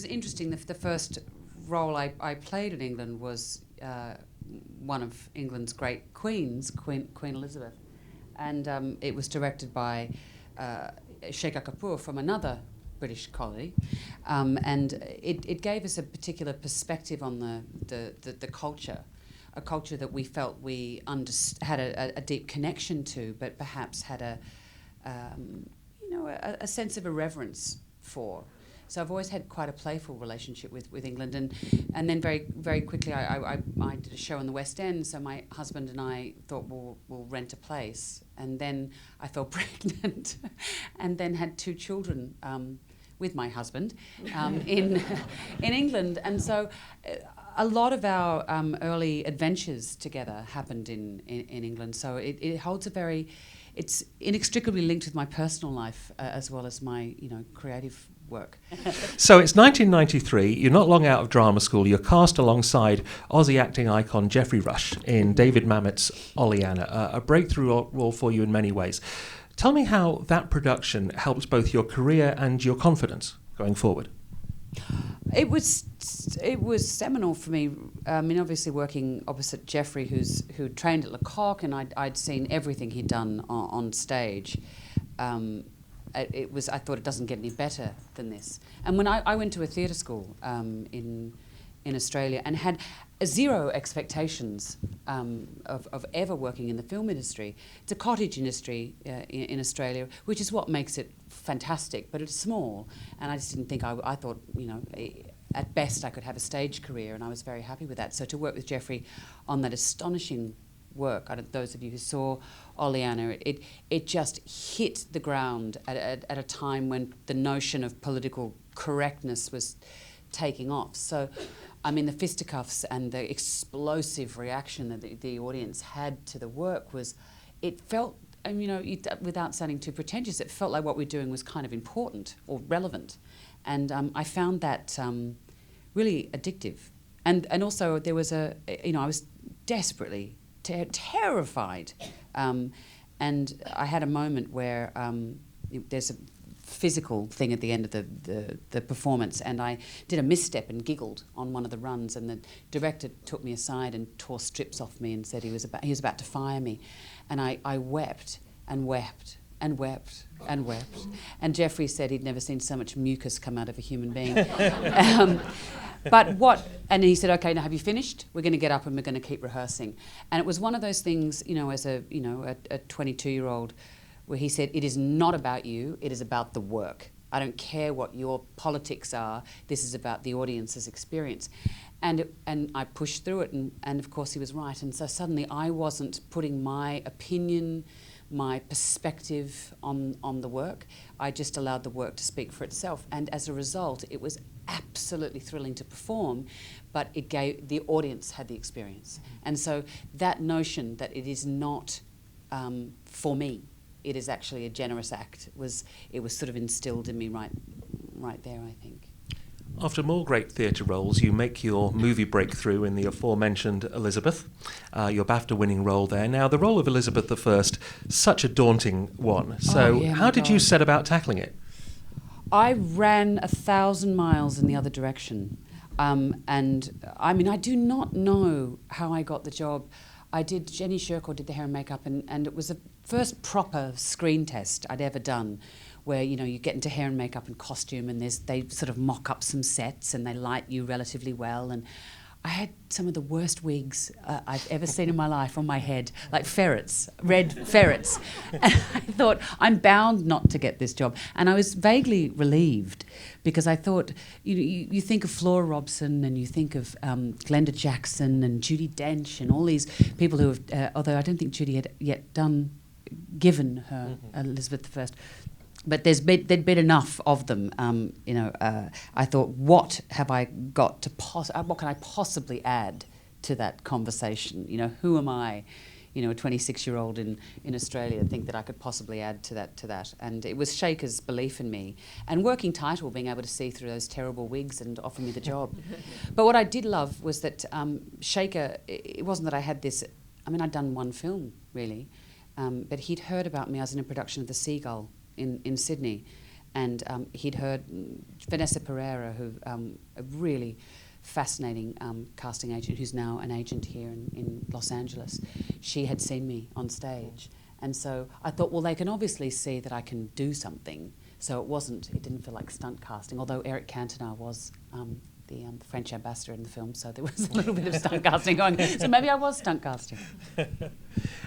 was interesting. The first role I played in England was one of England's great queens, Queen Elizabeth, and it was directed by Shekhar Kapoor from another British colony, and it gave us a particular perspective on the culture, a culture that we felt we had a deep connection to, but perhaps had a sense of irreverence for. So I've always had quite a playful relationship with England, and then very very quickly I did a show in the West End. So my husband and I thought we'll rent a place, and then I fell pregnant, and then had 2 children with my husband in England, and so a lot of our early adventures together happened in England. So it holds it's inextricably linked with my personal life as well as my creative work. So it's 1993, you're not long out of drama school, you're cast alongside Aussie acting icon Geoffrey Rush in David Mamet's Oleanna, a breakthrough role for you in many ways. Tell me how that production helps both your career and your confidence going forward. It was seminal for me. I mean, obviously working opposite Geoffrey, who trained at Lecoq, and I'd seen everything he'd done on stage. I thought it doesn't get any better than this. And when I went to a theatre school in Australia and had zero expectations of ever working in the film industry. It's a cottage industry in Australia, which is what makes it fantastic, but it's small. And I just didn't think, I thought, at best I could have a stage career, and I was very happy with that. So to work with Geoffrey on that astonishing work, those of you who saw Oleanna, it just hit the ground at a time when the notion of political correctness was taking off. So, I mean, the fisticuffs and the explosive reaction that the audience had to the work it felt, without sounding too pretentious, it felt like what we're doing was kind of important or relevant. And I found that really addictive. And also there was I was desperately terrified. And I had a moment where there's a physical thing at the end of the performance, and I did a misstep and giggled on one of the runs, and the director took me aside and tore strips off me and said he was about to fire me. And I wept and wept and wept and wept. And Geoffrey said he'd never seen so much mucus come out of a human being. And he said, okay, now have you finished? We're going to get up and we're going to keep rehearsing. And it was one of those things, as a 22-year-old, where he said, it is not about you, it is about the work. I don't care what your politics are, this is about the audience's experience. And I pushed through it, and of course he was right. And so suddenly I wasn't putting my opinion, my perspective on the work. I just allowed the work to speak for itself. And as a result, it was absolutely thrilling to perform, but the audience had the experience. And so that notion that it is not for me, it is actually a generous act, it was sort of instilled in me right there, I think. After more great theatre roles, you make your movie breakthrough in the aforementioned Elizabeth, your BAFTA-winning role there. Now, the role of Elizabeth I, such a daunting one. So how did you set about tackling it? I ran 1,000 miles in the other direction. And, I mean, I do not know how I got the job. Jenny Shercourt did the hair and makeup, and it was the first proper screen test I'd ever done, where you get into hair and makeup and costume, and they sort of mock up some sets and they light you relatively well. And I had some of the worst wigs I've ever seen in my life on my head, like ferrets, red ferrets. And I thought, I'm bound not to get this job. And I was vaguely relieved, because I thought, you think of Flora Robson, and you think of Glenda Jackson and Judi Dench and all these people who have, although I don't think Judi had yet given her Elizabeth I. But there'd been enough of them. I thought, what have I got what can I possibly add to that conversation? Who am I, a 26-year-old in Australia, think that I could possibly add to that? And it was Shaker's belief in me, and working title, being able to see through those terrible wigs and offer me the job. But what I did love was that Shaker, it wasn't that I had this, I'd done one film, really, but he'd heard about me. I was in a production of The Seagull in Sydney, And he'd heard Vanessa Pereira, who a really fascinating casting agent, who's now an agent here in Los Angeles. She had seen me on stage. And so I thought, well, they can obviously see that I can do something. So it didn't feel like stunt casting, although Eric Cantona was the French ambassador in the film, so there was a little bit of stunt casting going. So maybe I was stunt casting.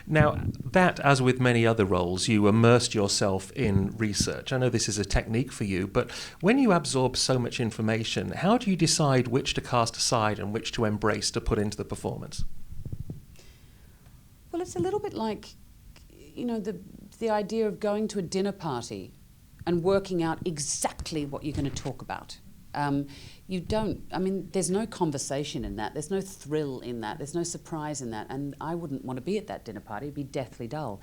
Now, that, as with many other roles, you immersed yourself in research. I know this is a technique for you, but when you absorb so much information, how do you decide which to cast aside and which to embrace to put into the performance? Well, it's a little bit like, the idea of going to a dinner party and working out exactly what you're going to talk about. There's no conversation in that, there's no thrill in that, there's no surprise in that, and I wouldn't want to be at that dinner party, it'd be deathly dull.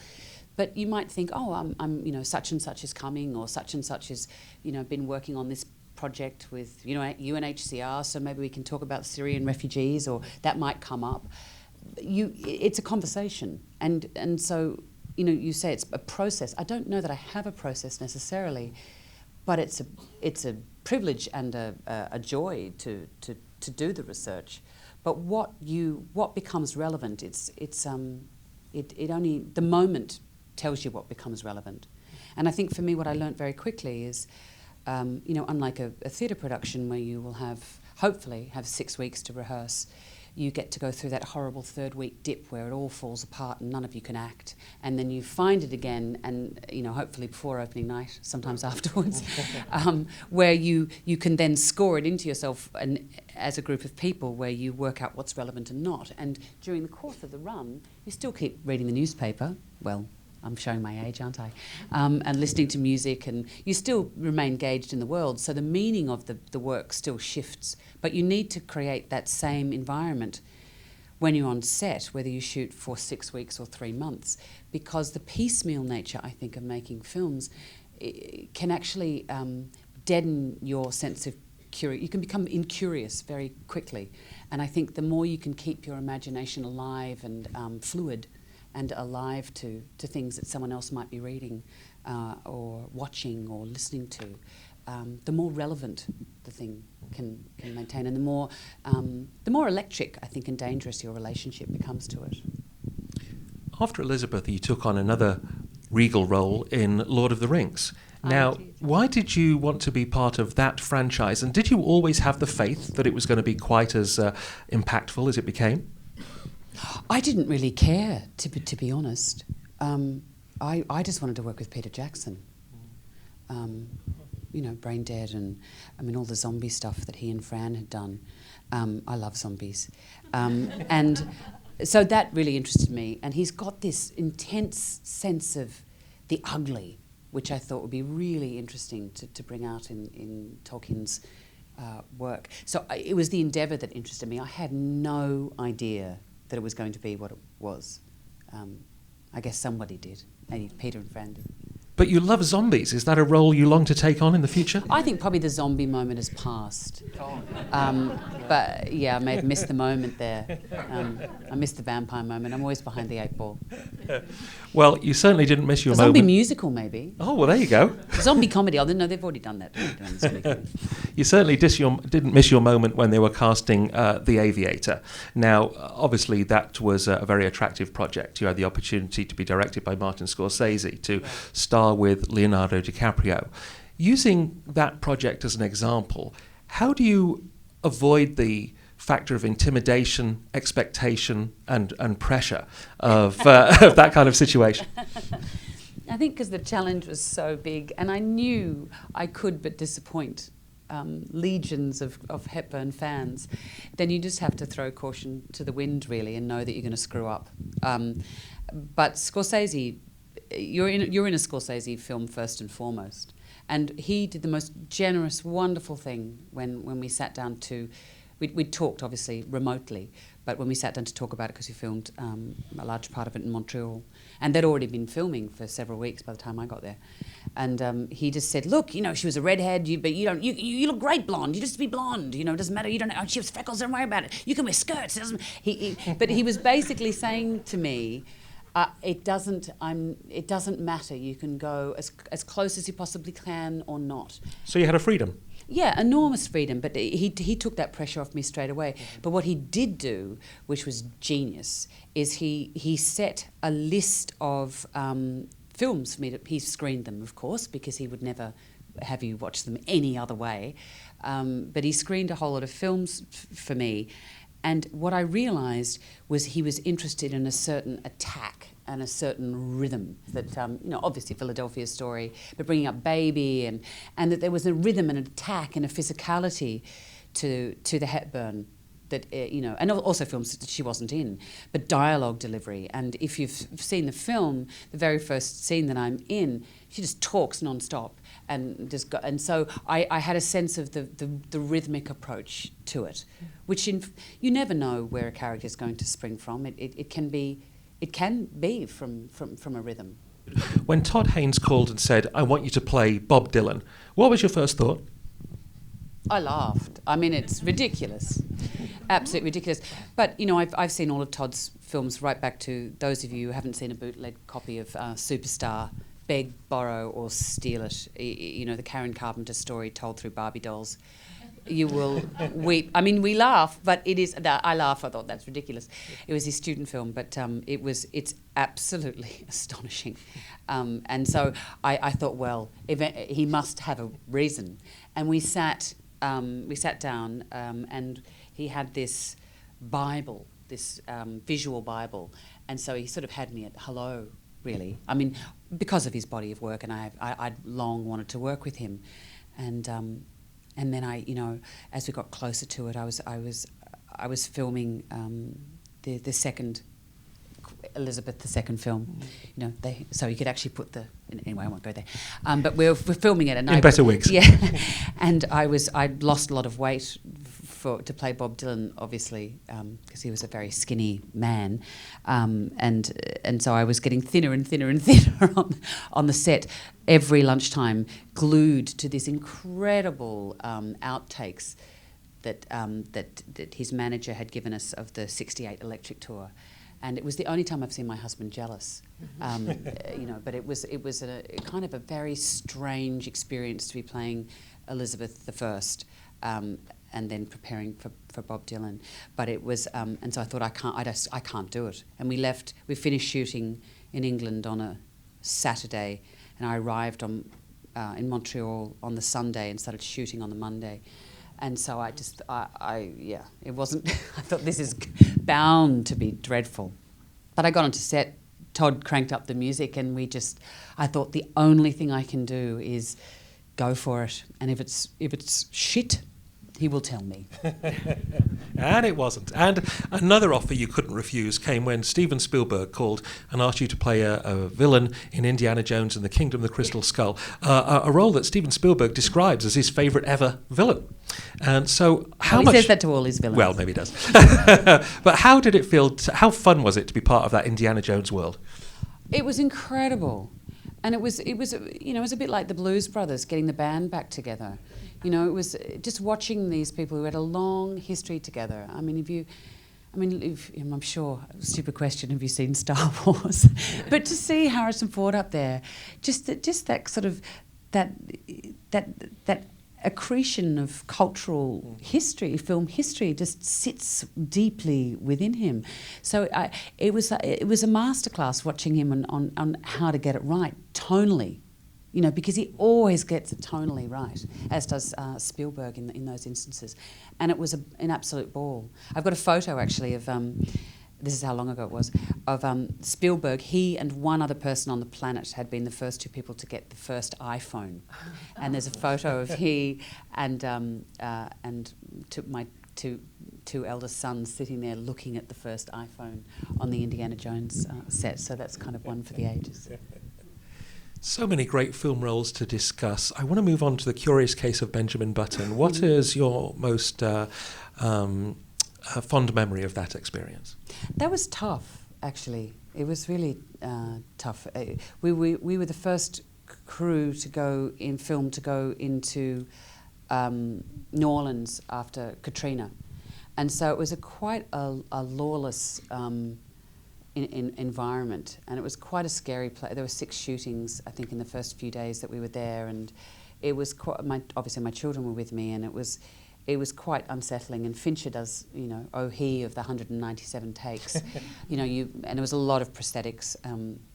But you might think, I'm such and such is coming, or such and such is, been working on this project with, UNHCR, so maybe we can talk about Syrian refugees, or that might come up. It's a conversation, and so, you say it's a process. I don't know that I have a process necessarily, but it's a privilege and a joy to do the research. But what becomes relevant? It only the moment tells you what becomes relevant. And I think for me, what I learnt very quickly is, unlike a theatre production where you will hopefully have 6 weeks to rehearse, you get to go through that horrible 3rd week dip where it all falls apart and none of you can act, and then you find it again, and hopefully before opening night, sometimes afterwards, where you can then score it into yourself and as a group of people, where you work out what's relevant and not. And during the course of the run, you still keep reading the newspaper. Well, I'm showing my age, aren't I? And listening to music, and you still remain engaged in the world, so the meaning of the work still shifts. But you need to create that same environment when you're on set, whether you shoot for 6 weeks or 3 months, because the piecemeal nature, I think, of making films can actually deaden your sense of curiosity. You can become incurious very quickly. And I think the more you can keep your imagination alive and fluid, and alive to things that someone else might be reading or watching or listening to, the more relevant the thing can maintain, and the more electric, I think, and dangerous your relationship becomes to it. After Elizabeth, you took on another regal role in Lord of the Rings. Now, why did you want to be part of that franchise, and did you always have the faith that it was going to be quite as impactful as it became? I didn't really care, to be honest. I just wanted to work with Peter Jackson. Brain Dead, and all the zombie stuff that he and Fran had done. I love zombies. And so that really interested me. And he's got this intense sense of the ugly, which I thought would be really interesting to bring out in Tolkien's work. So it was the endeavour that interested me. I had no idea that it was going to be what it was. I guess somebody did. Maybe Peter and Fran did. But you love zombies. Is that a role you long to take on in the future? I think probably the zombie moment has passed. But yeah, I may have missed the moment there. I missed the vampire moment. I'm always behind the 8 ball. Well, you certainly didn't miss your moment. Zombie musical, maybe. Oh, well, there you go. Zombie comedy. Oh, no, they've already done that. You certainly didn't miss your moment when they were casting The Aviator. Now, obviously, that was a very attractive project. You had the opportunity to be directed by Martin Scorsese, to star with Leonardo DiCaprio. Using that project as an example, how do you avoid the factor of intimidation, expectation, and pressure of that kind of situation? I think because the challenge was so big, and I knew I could but disappoint legions of Hepburn fans, then you just have to throw caution to the wind, really, and know that you're going to screw up. But Scorsese, you're in a Scorsese film first and foremost, and he did the most generous, wonderful thing when we sat down to. We'd talked, obviously, remotely, but when we sat down to talk about it, because we filmed a large part of it in Montreal, and they'd already been filming for several weeks by the time I got there, and he just said, "Look, she was a redhead, but you look great blonde. You just be blonde. It doesn't matter. You don't know. She has freckles. Don't worry about it. You can wear skirts." But he was basically saying to me, It doesn't. It doesn't matter. You can go as close as you possibly can, or not. So you had a freedom. Yeah, enormous freedom. But he took that pressure off me straight away. But what he did do, which was genius, is he set a list of films for me. He screened them, of course, because he would never have you watch them any other way. But he screened a whole lot of films for me. And what I realised was he was interested in a certain attack and a certain rhythm that, obviously Philadelphia Story, but bringing up Baby, and that there was a rhythm and an attack and a physicality to the Hepburn that, and also films that she wasn't in, but dialogue delivery. And if you've seen the film, the very first scene that I'm in, she just talks non-stop. And so I had a sense of the rhythmic approach to it, which you never know where a character is going to spring from. It can be from a rhythm. When Todd Haynes called and said, "I want you to play Bob Dylan," what was your first thought? I laughed. I mean, it's ridiculous, absolutely ridiculous. But I've seen all of Todd's films, right back to those of you who haven't seen a bootleg copy of Superstar. Beg, borrow, or steal it. The Karen Carpenter story told through Barbie dolls. You will weep. I mean, we laugh, but it is. I laugh. I thought that's ridiculous. It was his student film, but it's absolutely astonishing. And so I thought, well, he must have a reason. And we sat down, and he had this Bible, this visual Bible, and so he sort of had me at hello. Really, I mean, because of his body of work, and I'd long wanted to work with him, and then as we got closer to it, I was filming the second Elizabeth II film, so you could actually put anyway, I won't go there, but we're filming it, and in better wigs, yeah, and I'd lost a lot of weight to play Bob Dylan, obviously, because he was a very skinny man, and so I was getting thinner and thinner and thinner on the set every lunchtime, glued to this incredible outtakes that his manager had given us of the '68 Electric Tour. And it was the only time I've seen my husband jealous, but it was a kind of a very strange experience to be playing Elizabeth I, and then preparing for Bob Dylan. But it was, and so I thought I can't do it. And we finished shooting in England on a Saturday, and I arrived in Montreal on the Sunday and started shooting on the Monday. And so it wasn't, I thought this is bound to be dreadful. But I got onto set, Todd cranked up the music, and I thought the only thing I can do is go for it. And if it's shit, he will tell me. And it wasn't. And another offer you couldn't refuse came when Steven Spielberg called and asked you to play a villain in Indiana Jones and the Kingdom of the Crystal Skull, a role that Steven Spielberg describes as his favourite ever villain. And so he says that to all his villains. Well, maybe he does. But how did it feel? How fun was it to be part of that Indiana Jones world? It was incredible. And it was a bit like the Blues Brothers getting the band back together. It was just watching these people who had a long history together. I'm sure, stupid question, have you seen Star Wars? But to see Harrison Ford up there, just that sort of that accretion of cultural history, film history, just sits deeply within him. So it was a masterclass watching him on how to get it right tonally. Because he always gets it tonally right, as does Spielberg in those instances. And it was an absolute ball. I've got a photo, actually, of, this is how long ago it was, of Spielberg. He and one other person on the planet had been the first two people to get the first iPhone. And there's a photo of he and my two eldest sons sitting there looking at the first iPhone on the Indiana Jones set. So that's kind of one for the ages. So many great film roles to discuss. I want to move on to The Curious Case of Benjamin Button. What is your most fond memory of that experience? That was tough, actually. It was really tough. We were the first crew to go into New Orleans after Katrina. And so it was quite a lawless environment, and it was quite a scary place. There were 6 shootings, I think, in the first few days that we were there, and it was obviously my children were with me, and it was quite unsettling. And Fincher does, he of the 197 takes, and there was a lot of prosthetics.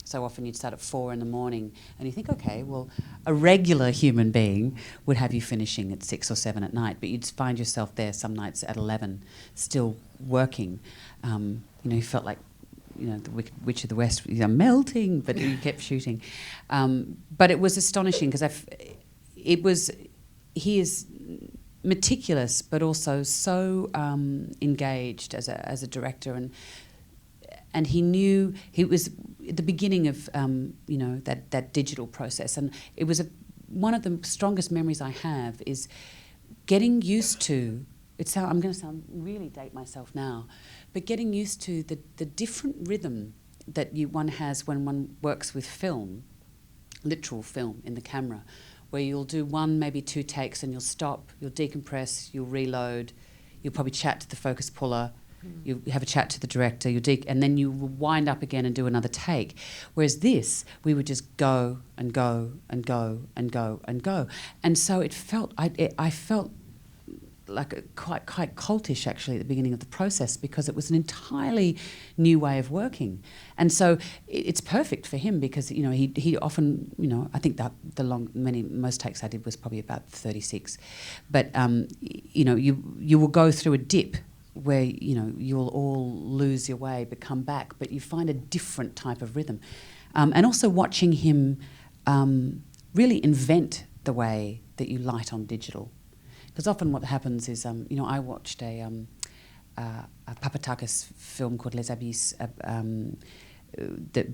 So often you'd start at 4 in the morning, and you think, okay, well, a regular human being would have you finishing at 6 or 7 at night, but you'd find yourself there some nights at 11, still working. You felt like, the Witch of the West, melting, but you kept shooting. But it was astonishing because he is meticulous, but also so engaged as a director, and he knew he was at the beginning of that digital process, and it was one of the strongest memories I have is getting used to. I'm going to really date myself now, but getting used to the different rhythm that one has when one works with film, literal film in the camera, where you'll do 1, maybe 2 takes, and you'll stop, you'll decompress, you'll reload, you'll probably chat to the focus puller, you have a chat to the director, and then you will wind up again and do another take. Whereas this, we would just go and go and go and go and go, and so it felt I felt like quite cultish actually at the beginning of the process, because it was an entirely new way of working, and so it's perfect for him because he often I think that most takes I did was probably about 36, but you will go through a dip where you'll all lose your way but come back, but you find a different type of rhythm, and also watching him really invent the way that you light on digital. Because often what happens is, I watched a Papatakis film called Les Abysses,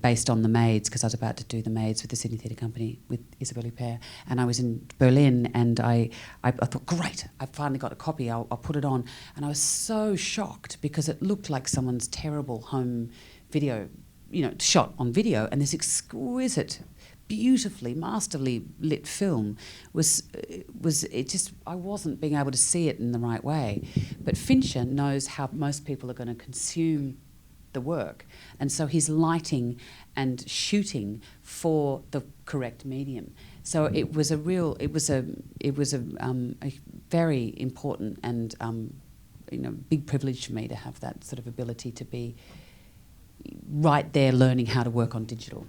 based on The Maids, because I was about to do The Maids with the Sydney Theatre Company with Isabelle Huppert, and I was in Berlin, and I thought, great, I finally got a copy, I'll put it on, and I was so shocked because it looked like someone's terrible home video, shot on video, and this exquisite, beautifully, masterly lit film was it just, I wasn't being able to see it in the right way. But Fincher knows how most people are going to consume the work, and so he's lighting and shooting for the correct medium. So it was a very important and big privilege for me to have that sort of ability to be right there learning how to work on digital.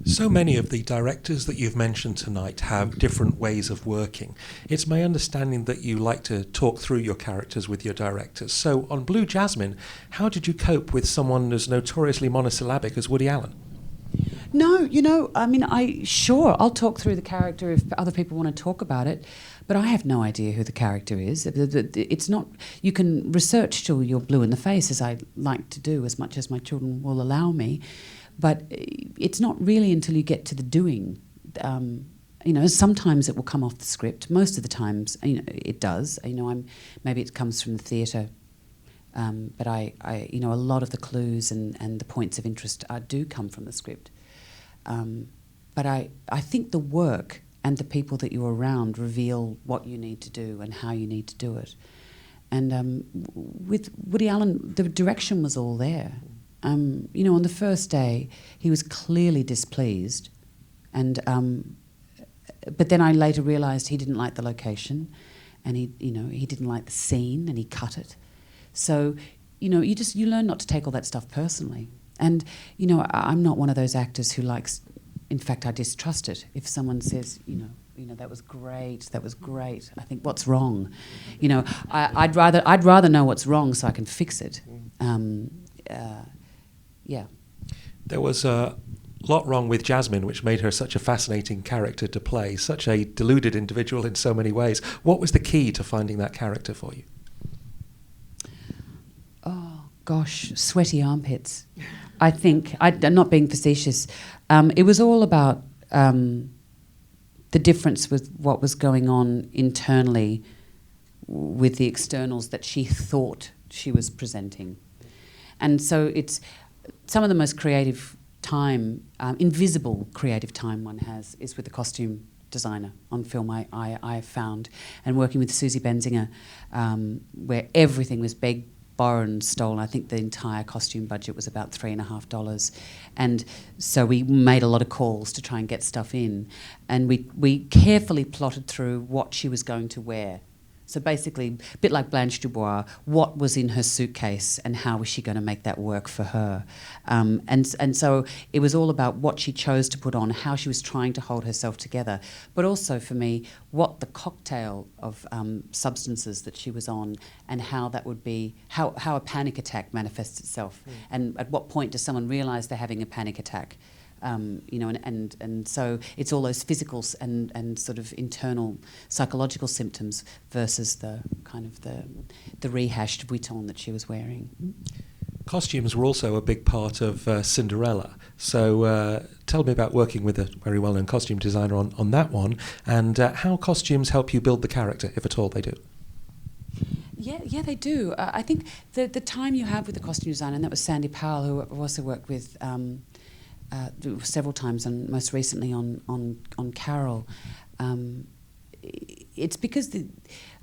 So many of the directors that you've mentioned tonight have different ways of working. It's my understanding that you like to talk through your characters with your directors. So on Blue Jasmine, how did you cope with someone as notoriously monosyllabic as Woody Allen? No, I'll talk through the character if other people want to talk about it, but I have no idea who the character is. It's not, you can research till you're blue in the face, as I like to do, as much as my children will allow me. But it's not really until you get to the doing. Sometimes it will come off the script. Most of the times, it does. Maybe it comes from the theatre, but a lot of the clues and the points of interest do come from the script. But I think the work and the people that you're around reveal what you need to do and how you need to do it. And with Woody Allen, the direction was all there. On the first day, he was clearly displeased, and but then I later realised he didn't like the location, and he didn't like the scene, and he cut it. So, you learn not to take all that stuff personally. And I'm not one of those actors who likes. In fact, I distrust it. If someone says, that was great. I think, what's wrong? I'd rather know what's wrong so I can fix it. Yeah. There was a lot wrong with Jasmine, which made her such a fascinating character to play, such a deluded individual in so many ways. What was the key to finding that character for you? Oh, gosh, sweaty armpits. I think, I'm not being facetious, it was all about the difference with what was going on internally with the externals that she thought she was presenting. And so it's some of the most creative time, invisible creative time one has is with the costume designer on film, I have found. And working with Susie Benzinger, where everything was borrowed and stolen. I think the entire costume budget was about $3.50, and so we made a lot of calls to try and get stuff in, and we carefully plotted through what she was going to wear. So basically, a bit like Blanche Dubois, what was in her suitcase and how was she going to make that work for her? And so it was all about what she chose to put on, how she was trying to hold herself together, but also for me, what the cocktail of substances that she was on and how that would be, how a panic attack manifests itself. And at what point does someone realise they're having a panic attack? And so it's all those physical and sort of internal psychological symptoms versus the kind of the rehashed Vuitton that she was wearing. Costumes were also a big part of Cinderella. So tell me about working with a very well-known costume designer on that one, and how costumes help you build the character, if at all they do. Yeah, they do. I think the time you have with the costume designer, and that was Sandy Powell, who I've also worked with several times, and most recently on Carol. It's because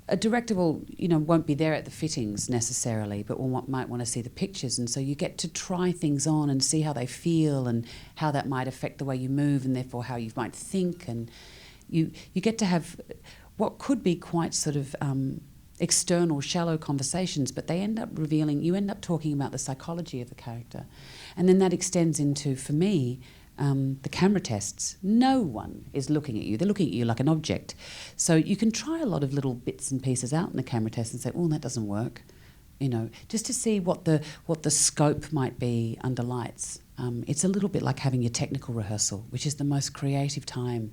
a director won't be there at the fittings necessarily, but might want to see the pictures, and so you get to try things on and see how they feel and how that might affect the way you move, and therefore how you might think, and you get to have what could be quite sort of external, shallow conversations, but they end up revealing, you end up talking about the psychology of the character. And then that extends into, for me, the camera tests. No one is looking at you. They're looking at you like an object. So you can try a lot of little bits and pieces out in the camera test and say, oh, that doesn't work. Just to see what the scope might be under lights. It's a little bit like having your technical rehearsal, which is the most creative time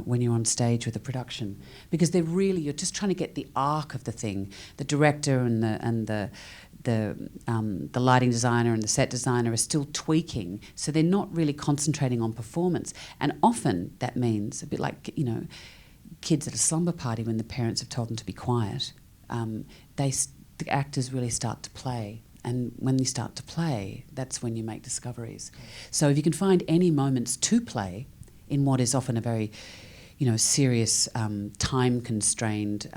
when you're on stage with a production, because you're just trying to get the arc of the thing. The director and the lighting designer and the set designer are still tweaking, so they're not really concentrating on performance. And often that means, a bit like kids at a slumber party when the parents have told them to be quiet, the actors really start to play. And when you start to play, that's when you make discoveries. So if you can find any moments to play in what is often a very, serious, time-constrained,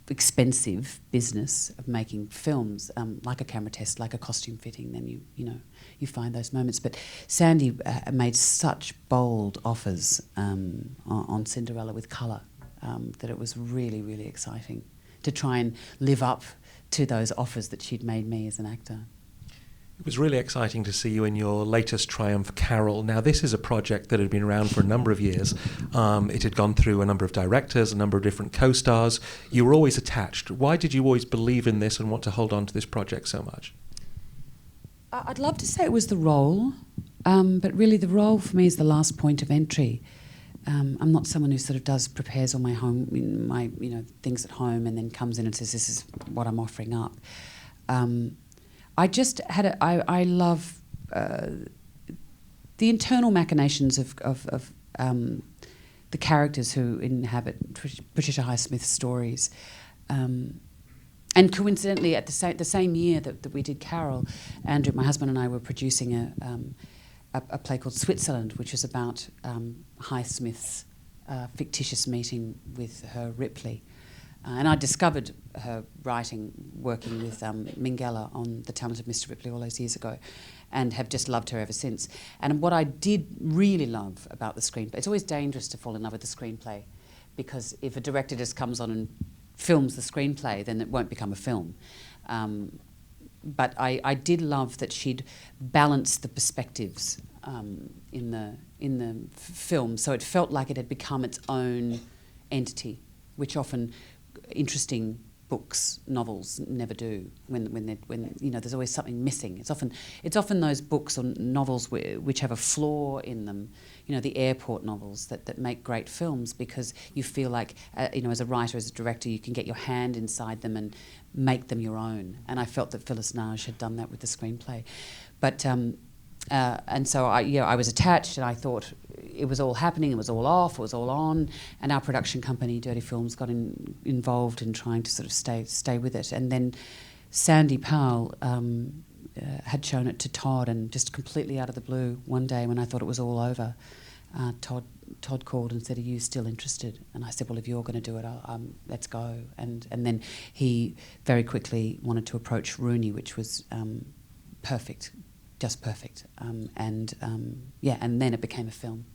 expensive business of making films, like a camera test, like a costume fitting, then you find those moments. But Sandy made such bold offers on Cinderella with colour that it was really, really exciting to try and live up to those offers that she'd made me as an actor. It was really exciting to see you in your latest triumph, Carol. Now, this is a project that had been around for a number of years. It had gone through a number of directors, a number of different co-stars. You were always attached. Why did you always believe in this and want to hold on to this project so much? I'd love to say it was the role, but really the role for me is the last point of entry. I'm not someone who sort of prepares all my things at home and then comes in and says, this is what I'm offering up. I just had I love the internal machinations of the characters who inhabit Patricia Highsmith's stories. And coincidentally, at the same year that we did Carol, Andrew, my husband, and I were producing a play called Switzerland, which was about Highsmith's fictitious meeting with her Ripley. And I discovered her writing, working with Minghella on The Talented Mr. Ripley all those years ago, and have just loved her ever since. And what I did really love about the screenplay, it's always dangerous to fall in love with the screenplay, because if a director just comes on and films the screenplay, then it won't become a film. But I did love that she'd balanced the perspectives in the film, so it felt like it had become its own entity, which often interesting books, novels never do. When there's always something missing. It's often those books or novels which have a flaw in them. The airport novels that make great films, because you feel like as a writer, as a director, you can get your hand inside them and make them your own. And I felt that Phyllis Nage had done that with the screenplay, but. And so I was attached, and I thought it was all happening, it was all off, it was all on, and our production company, Dirty Films, got involved in trying to sort of stay with it. And then Sandy Powell had shown it to Todd, and just completely out of the blue one day when I thought it was all over, Todd called and said, "Are you still interested?" And I said, "Well, if you're going to do it, let's go." And then he very quickly wanted to approach Rooney, which was perfect, just perfect. And then it became a film.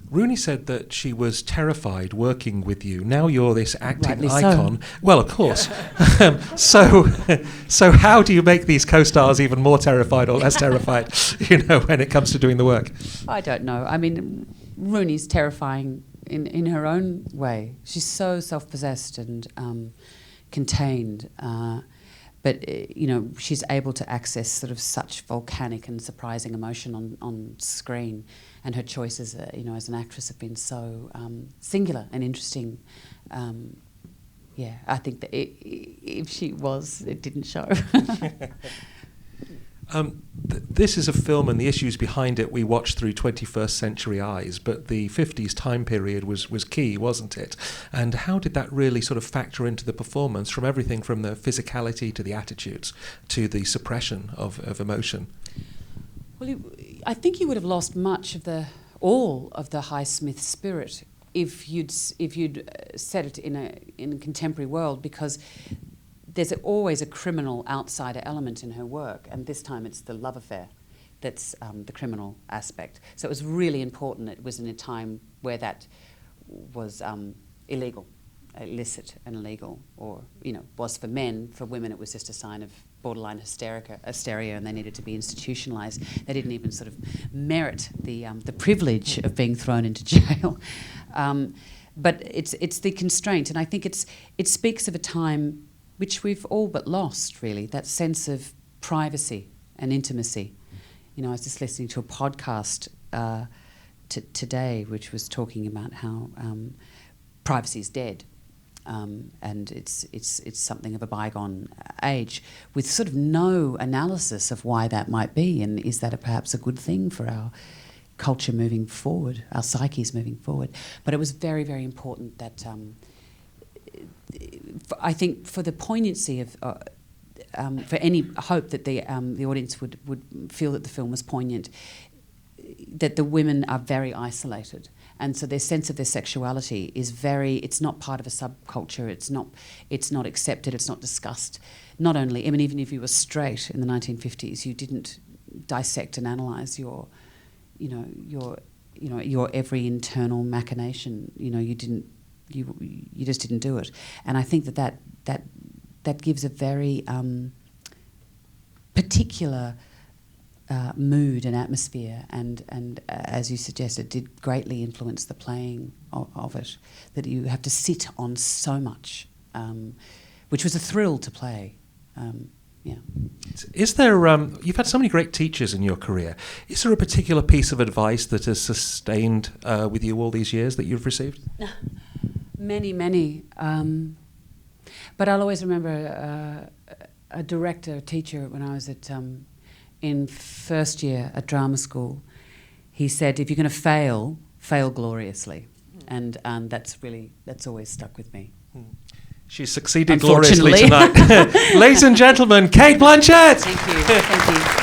Rooney said that she was terrified working with you. Now you're this acting Rightly icon. so. Well, of course. So how do you make these co-stars even more terrified or less terrified, when it comes to doing the work? I don't know. I mean, Rooney's terrifying in her own way. She's so self-possessed and contained. But she's able to access sort of such volcanic and surprising emotion on screen, and her choices, as an actress, have been so singular and interesting. I think that if she was, it didn't show. This is a film, and the issues behind it we watched through 21st century eyes, but the 50s time period was key, wasn't it? And how did that really sort of factor into the performance, from everything from the physicality to the attitudes to the suppression of emotion? Well, I think you would have lost all of the Highsmith spirit if you'd set it in a contemporary world, because there's always a criminal outsider element in her work, and this time it's the love affair that's the criminal aspect. So it was really important. It was in a time where that was illegal, illicit and illegal, or was for men. For women, it was just a sign of borderline hysteria, and they needed to be institutionalised. They didn't even sort of merit the privilege of being thrown into jail. But it's the constraint, and I think it speaks of a time which we've all but lost, really, that sense of privacy and intimacy. I was just listening to a podcast today which was talking about how privacy is dead, and it's something of a bygone age, with sort of no analysis of why that might be, and is that perhaps a good thing for our culture moving forward, our psyches moving forward. But it was very, very important that I think for the poignancy of, for any hope that the audience would feel that the film was poignant, that the women are very isolated, and so their sense of their sexuality is it's not part of a subculture. It's not accepted. It's not discussed. Not only, even if you were straight in the 1950s, you didn't dissect and analyse your every internal machination. You didn't. You just didn't do it, and I think that gives a very particular mood and atmosphere, and as you suggested, did greatly influence the playing of it. That you have to sit on so much, which was a thrill to play. Is there? You've had so many great teachers in your career. Is there a particular piece of advice that has sustained with you all these years that you've received? Many. But I'll always remember a teacher when I was in first year at drama school. He said, "If you're going to fail gloriously," and that's always stuck with me. She succeeded gloriously tonight. Ladies and gentlemen, Cate Blanchett! Thank you.